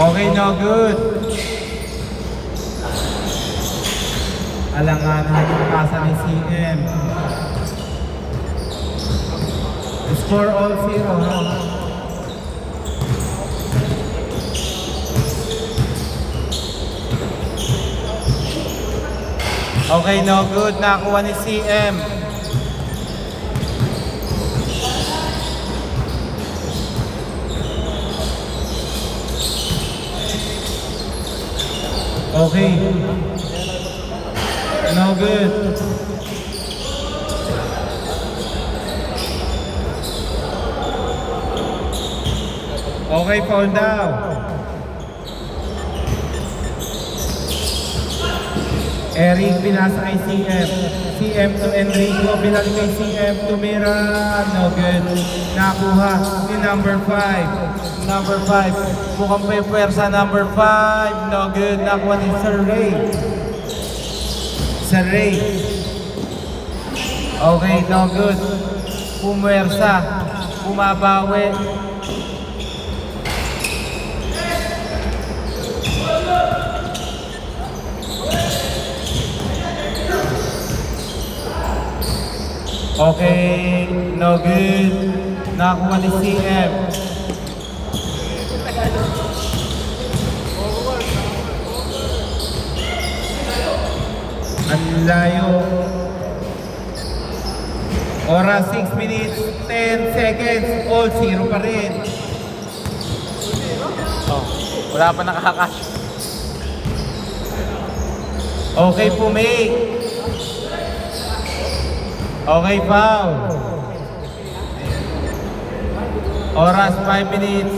Okay, no good. Alanganan yung pasa ni CM. Score all 0. Okay, no good. Nakuha ni CM. Okay. No good. Okay, fall down. Eric pinasa kay CM. CM to Enrico. Binalik kay CM to Mira. No good. Nakuha ni number 5. Number 5. Mukhang pa yung pwersa. Number 5. No good. Nakuha ni Sir Ray. Sir Ray. Okay, no good. Pumwersa. Pumabawi. Okay, no good. Nakakuha ni CM. Ang layo. Oras 6 minutes, 10 seconds. All 0 pa rin. Oh, wala pa nakakash. Okay, pumake. Okay, foul. Oras 5 minutes.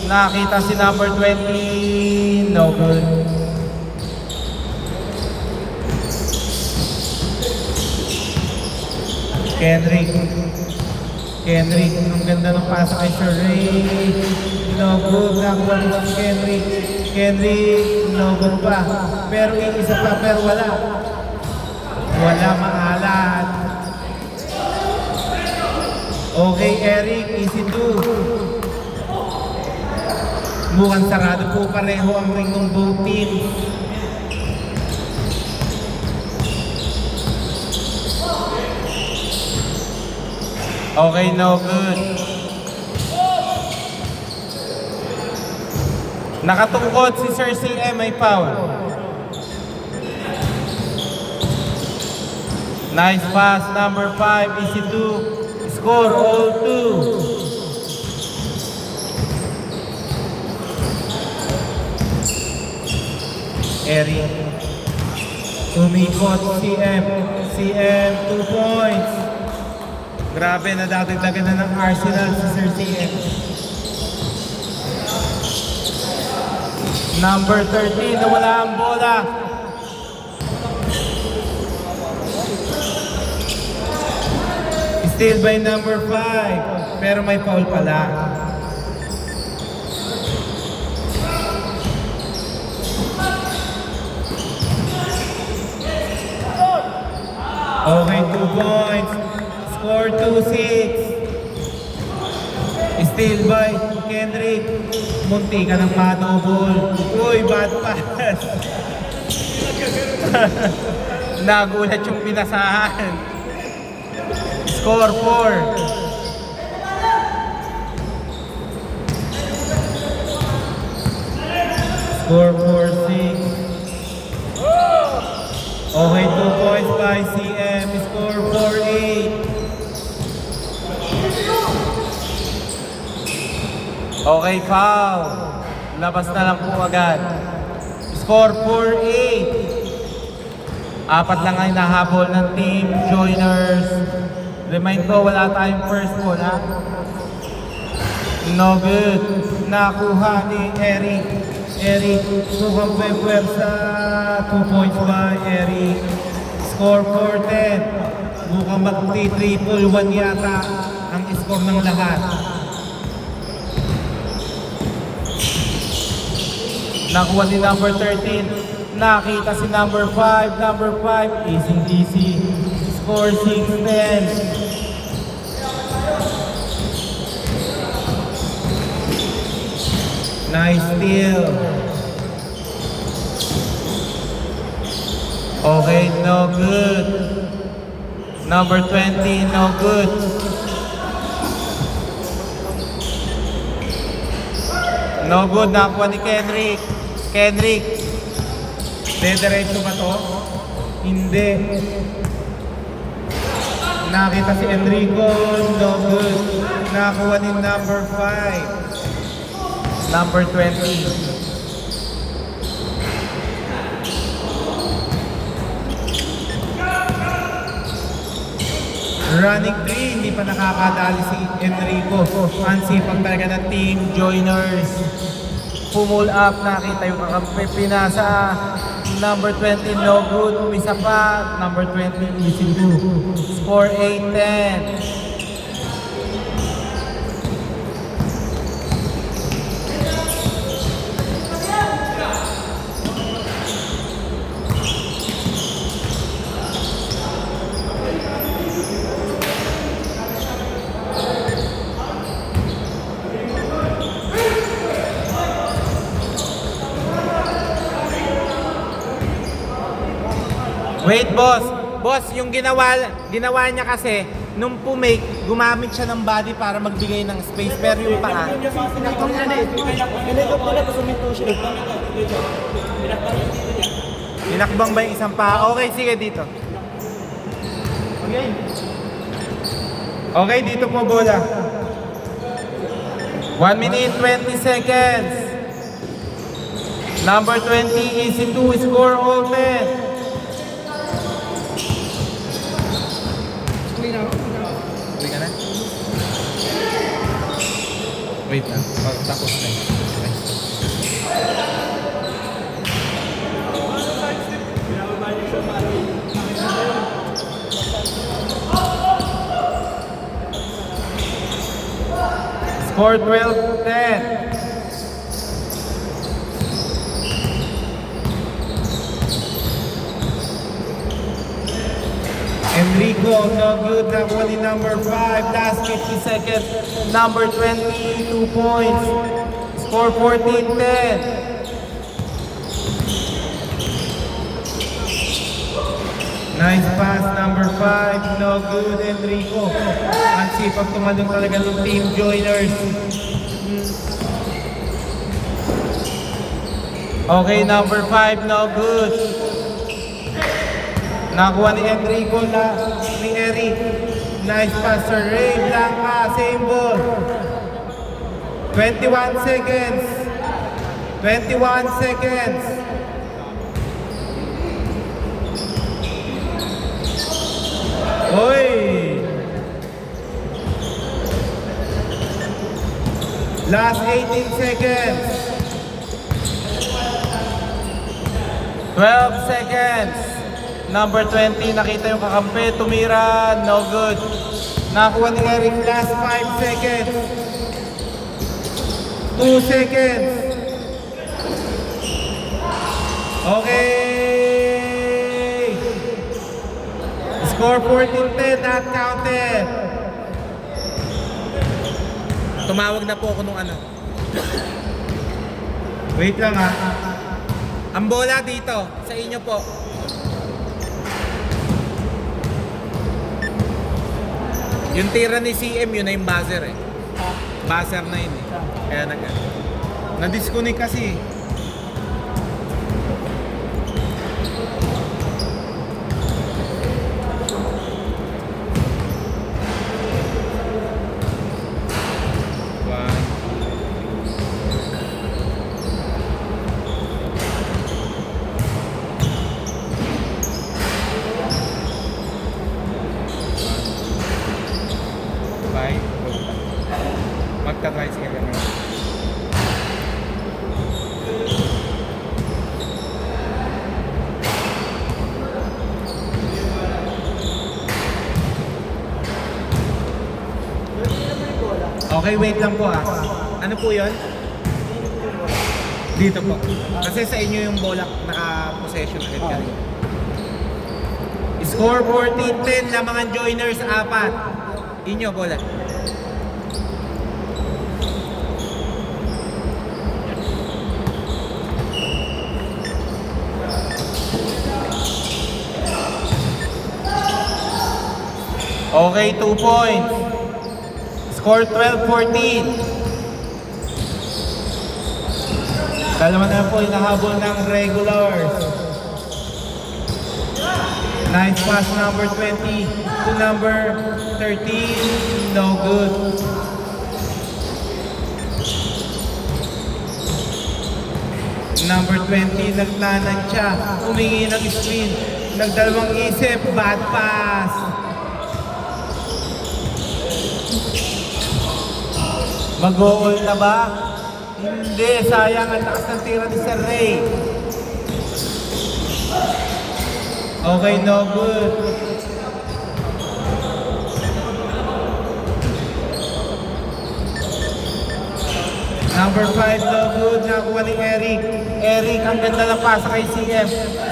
Nakita si number 20. No good. Kendrick. Kendrick. Ang ganda ng pasa kay Sir Ray. No good. Nakuha ni Kendrick. Kendrick. No good pa. Pero isa pa. Pero wala. Wala maalat. Okay, Eric, easy to. Mukhang sarado po pareho ang ring ng both teams. Okay, no good. Nakatungkot si Sir CM, may foul. Nice pass, number 5, easy to. Score all 2. Eric. Umikot CM. CM 2 points. Grabe, nadadagdagan na ng Arsenal si Sir CM. Number 13, nawala ang bola. Still by number 5, pero may foul pala. Okay, 2 points. Score 2-6. Still by Kendrick. Munti ka ng madouble. Uy, bad pass. Nagulat yung pinasahan. Score 4. Score 4-6. Okay, 2 points by CM. Score 4-8. Okay, foul. Labas na lang po agad. Score 4-8. Apat lang ay nahabol ng team joiners. Remind ko, wala tayong first ball, ha? No good. Nakuha ni Eric. Eric, mukhang pwersa. 2 points by Eric. Score 4-10. Mukhang mag-triple 1 yata ang score ng lahat. Nakuha ni number 13. Nakita si number 5. Number 5, easy. Score 6-10. Nice steal. Okay, no good. Number 20, no good. No good, nakuha ni Kendrick. Kendrick. Dediretso ba to? Hindi. Nakita si Enrico, no good. Nakuha ni number 5. Number 20. Running 3, hindi pa nakakadali si Enrico. Ang sipag talaga ng team joiners. Pumul up, nakita yung kakampi. Pinasa, number 20, no good. Umisa pa, number 20, easy to. Score 8-10. Wait, boss. Boss, yung ginawa niya kasi, nung pumake, gumamit siya ng body para magbigay ng space. Pero yung paa, tinakbang ba yung isang paa? Okay, sige dito. Okay, dito po bola. 1 minute, 20 seconds. Number 20, easy to score open. Uwi ka na? Wait lang, tapos na yun. Score 12-10. Enrico, no good. Nakuha ni number 5. Last 50 seconds. Number 20, 2 points. Score 14-10. Nice pass, number 5. No good, Enrico. Ang sipag tumalong talaga ng team joiners. Okay, number 5, no good. Nakuha ni Enrico ni Eric. Nice pass, Sir Ray Blanca, same ball. 21 seconds. 21 seconds. Oy! Last 18 seconds. 12 seconds. Number 20, nakita yung kakampi, tumira, no good. Nakuha ni Eric, last 5 seconds. 2 seconds. Okay. Score 14-10, not counted. Tumawag na po ako nung ano. Wait lang ha. Ang bola dito, sa inyo po. Yung tira ni CM, yun na yung buzzer eh. Buzzer na yun eh. Kaya na-disconnect kasi. Magta-tricycle ka na. Okay, wait lang po ah. Ano po yun? Dito po. Kasi sa inyo yung bola naka-possession agad ka rin. Score 14-10 na mga joiners, 4. Inyo bola. Okay, 2 points. Score 12-14. Dalawa na po inahabol ng regulars. Nice pass number 20 to number 13. No good. Number 20, nagtanansya. Humingi ng screen. Nagdalawang isip. Bad pass. Mag-goal na ba? Hindi. Sayang ang lakas ng tira ni Sir Ray. Okay, no good. Number 5, no good. Nakuha ni Eric. Eric, ang ganda ng pasa kay CM.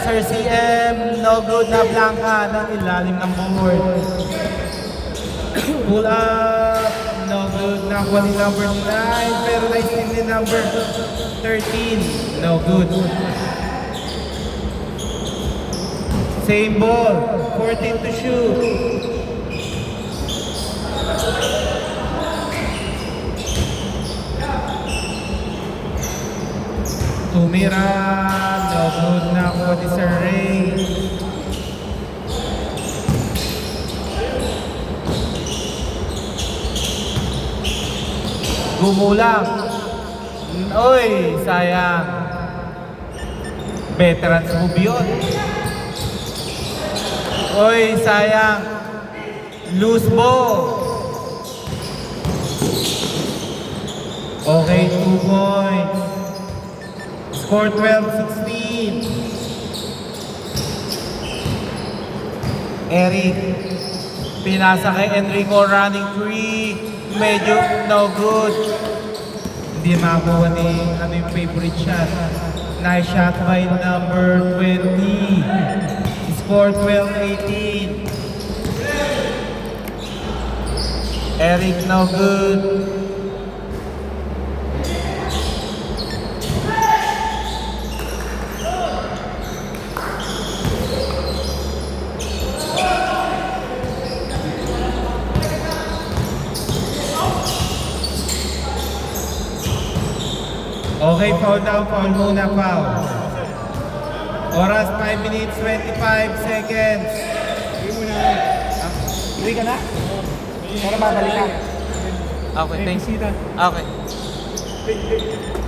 Sir CM, no good na blanca ng ilalim ng board. Pull up, no good. Nakuha ni number 9, pero nice din ni number 13. No good. Same ball, 14 to shoot. Tumira, no good na ako ni Sir Ray. Gumulang. Oy, sayang. Veterans move yun. Oy, sayang. Loose ball. Okay, 2 points. Score 12-16. Eric. Pinasa kay Enrico, running free. Medyo no good. Hindi makakuha ni yung favorite shot. Nice shot by number 20. Score 12-18. Eric, no good. Okay, foul down, foul muna, foul. Oras 5 minutes, 25 seconds. Uwi ka na? Para babalik ka. Okay, thanks. Okay.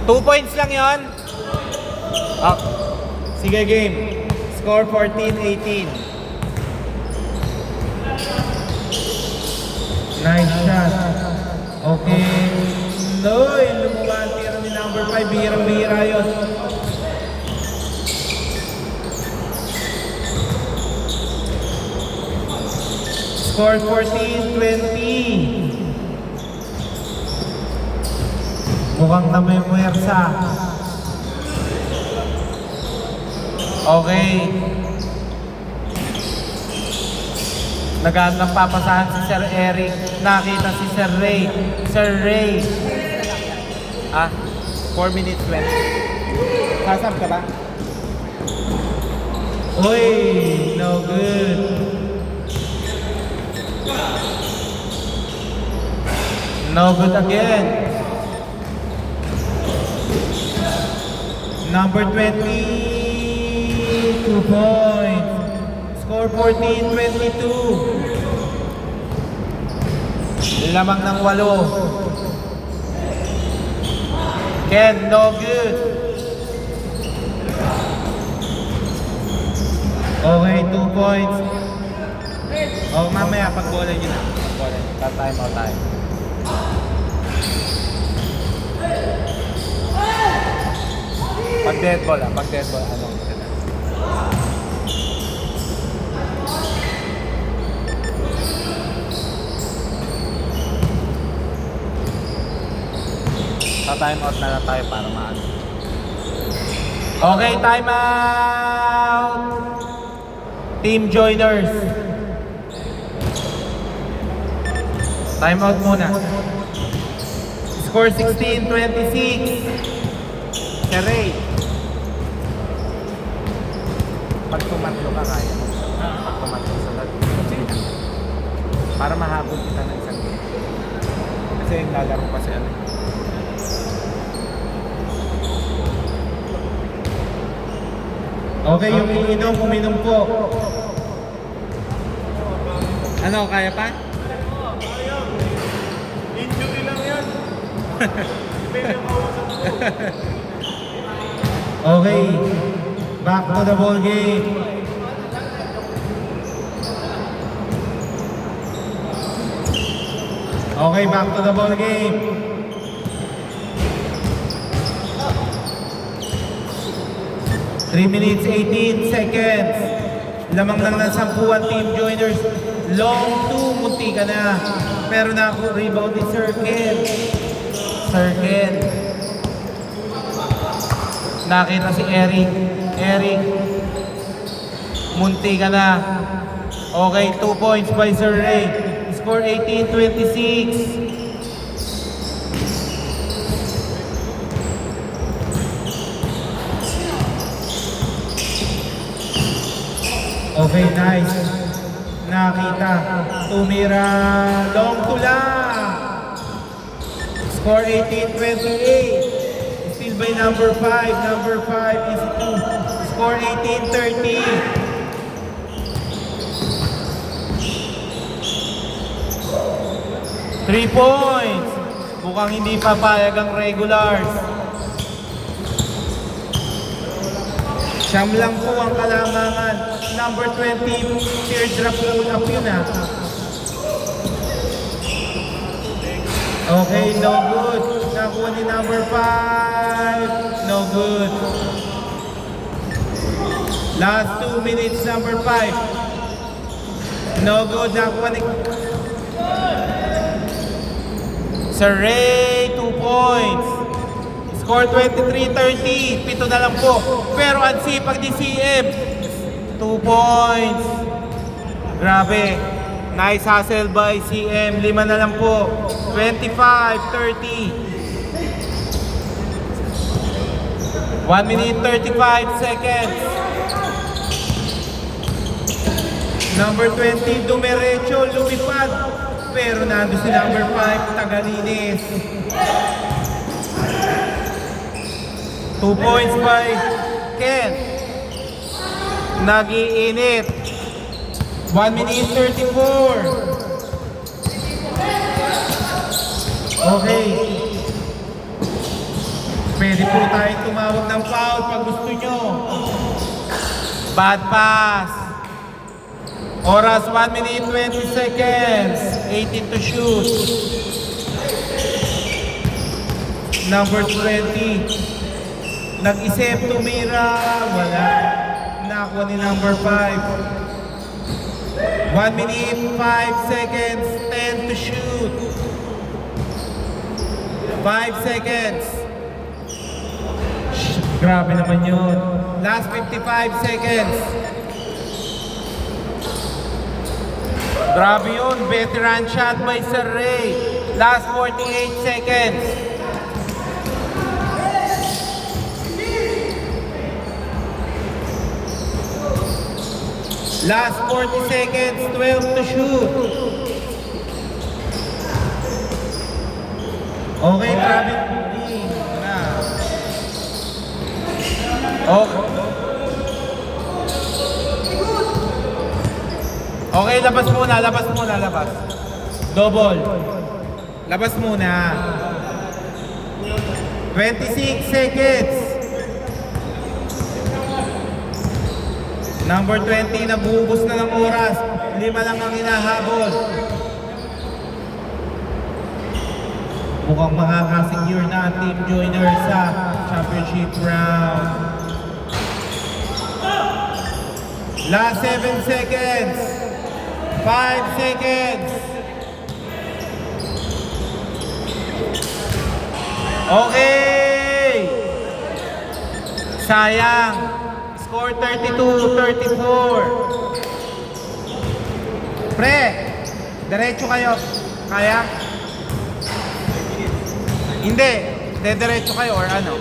2 points lang yon. Ah, sige, game. Score 14-18. Nice shot. Okay. Noy, lumuha ang tira ni number 5. Bihirang-bihira yun. Score 14-20. Mukhang na may muwersa. Okay. Naghanap papasahan si Sir Eric. Nakita si Sir Ray. Sir Ray. 4 minutes left. Sasab ka ba? Uy, no good. No good again. Number 20, 2 points. Score 14-22. Lamang ng 8. Ken, no good. Okay, 2 points. Oh, mamaya pag-bola nyo na. Pag-bola. Time out tayo. Pag dead ball, pag dead ball, ano? Time out na lang tayo para maano. Okay, time out. Team joiners. Time out muna. Score 16-26. Ray. Pag tumatlo ka kaya mo. Pag tumatlo sa lalo. Para mahabol kita ng isang game. Kasi yung lalaro kasi ano. Okay, yung iinom, uminom po. Ano, kaya pa? Injury lang yan. Okay, back to the ball game. Okay, back to the ball game. Three minutes, 18 seconds. Lamang lang ng 10 team joiners. Long 2, munti ka na. Pero na ako rebound ni Circle. Circle. Nakita si Eric. Eric. Munti ka na. Okay, 2 points by Sir Ray. Score 18-26. Okay, nice. Nakita. Tumira. Long to lang. Score 18-28. Still by number 5. Number 5 is 2. Score 18-30. Three points. Mukhang hindi papayag ang regulars. Siyam lang po ang kalamangan. Number 20, teardrop pull up yun ah. Okay, no good. Nakuha ni number 5. No good. Last 2 minutes, number 5. No good. Nakuha ni Sir Ray, 2 points. Score 23-30. Pito na lang po. Pero ang sipag ni CM. 2 points. Grabe. Nice hustle by CM. 5 na lang po. 25-30. 1 minute 35 seconds. Number 20, dumiretso, lumipad. Pero nando si number 5, Tagalinis. 2 points by Ken. Nag-iinit. 1 minute 34. Okay. Pwede po tayo tumawag ng foul pag gusto nyo. Bad pass. Oras 1 minute 20 seconds. 18 to shoot. Number 20. Nag-isip, tumira. Wala. Nakuha ni number 5. 1 minute 5 seconds. 10 to shoot. 5 seconds. Grabe naman yun. Last 55 seconds. Grabe yun. Veteran shot by Sir Ray. Last 48 seconds. Last 40 seconds. 12 to shoot. Okay, grabe. Okay. Okay, labas muna, labas. Double. Labas muna. 26 seconds. Number 20, nabuhubos na ng oras. 5 lang ang hinahabol. Mukhang makakasecure na ang team joiner sa championship round. Last 7 seconds. 5 seconds. Okay. Sayang. Score 32-34. Pre, diretso kayo. Kaya? Hindi. Diretso kayo or ano?